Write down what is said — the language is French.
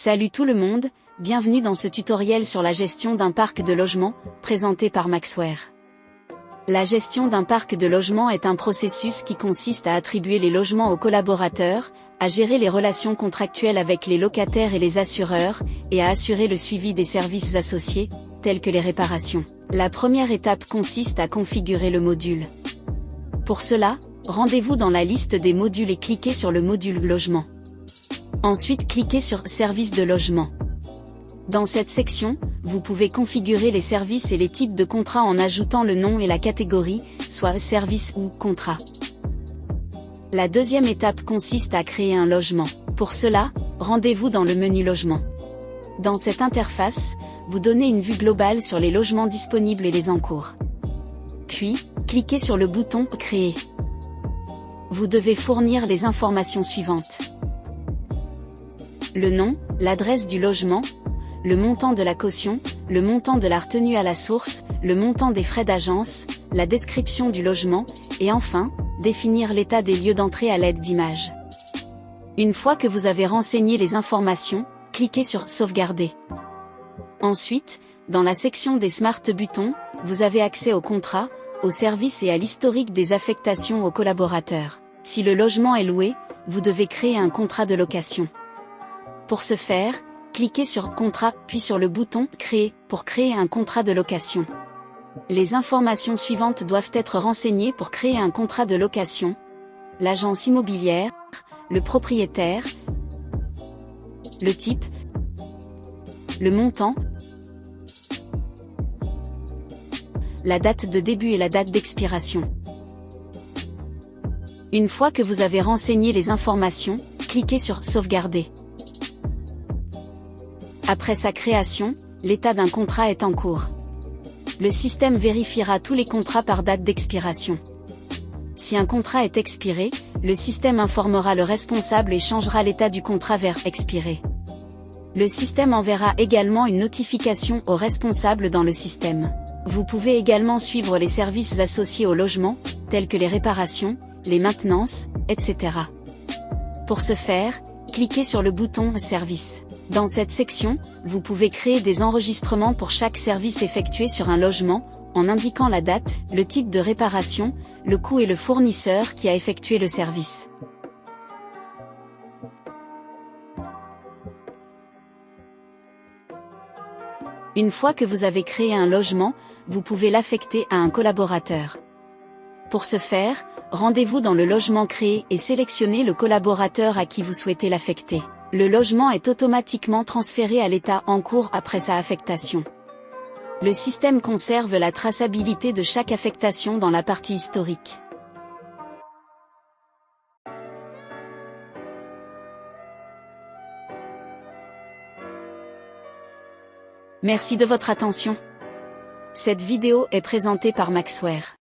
Salut tout le monde, bienvenue dans ce tutoriel sur la gestion d'un parc de logements, présenté par Maxware. La gestion d'un parc de logements est un processus qui consiste à attribuer les logements aux collaborateurs, à gérer les relations contractuelles avec les locataires et les assureurs, et à assurer le suivi des services associés, tels que les réparations. La première étape consiste à configurer le module. Pour cela, rendez-vous dans la liste des modules et cliquez sur le module Logement. Ensuite cliquez sur Services de logement. Dans cette section, vous pouvez configurer les services et les types de contrats en ajoutant le nom et la catégorie, soit service ou contrat. La deuxième étape consiste à créer un logement. Pour cela, rendez-vous dans le menu Logement. Dans cette interface, vous donnez une vue globale sur les logements disponibles et les en cours. Puis, cliquez sur le bouton Créer. Vous devez fournir les informations suivantes. Le nom, l'adresse du logement, le montant de la caution, le montant de la retenue à la source, le montant des frais d'agence, la description du logement, et enfin, définir l'état des lieux d'entrée à l'aide d'images. Une fois que vous avez renseigné les informations, cliquez sur Sauvegarder. Ensuite, dans la section des Smart Buttons, vous avez accès au contrat, aux services et à l'historique des affectations aux collaborateurs. Si le logement est loué, vous devez créer un contrat de location. Pour ce faire, cliquez sur Contrat, puis sur le bouton Créer, pour créer un contrat de location. Les informations suivantes doivent être renseignées pour créer un contrat de location. L'agence immobilière, le propriétaire, le type, le montant, la date de début et la date d'expiration. Une fois que vous avez renseigné les informations, cliquez sur Sauvegarder. Après sa création, l'état d'un contrat est en cours. Le système vérifiera tous les contrats par date d'expiration. Si un contrat est expiré, le système informera le responsable et changera l'état du contrat vers expiré. Le système enverra également une notification au responsable dans le système. Vous pouvez également suivre les services associés au logement, tels que les réparations, les maintenances, etc. Pour ce faire, cliquez sur le bouton Service. Dans cette section, vous pouvez créer des enregistrements pour chaque service effectué sur un logement, en indiquant la date, le type de réparation, le coût et le fournisseur qui a effectué le service. Une fois que vous avez créé un logement, vous pouvez l'affecter à un collaborateur. Pour ce faire, rendez-vous dans le logement créé et sélectionnez le collaborateur à qui vous souhaitez l'affecter. Le logement est automatiquement transféré à l'état en cours après sa affectation. Le système conserve la traçabilité de chaque affectation dans la partie historique. Merci de votre attention. Cette vidéo est présentée par Maxware.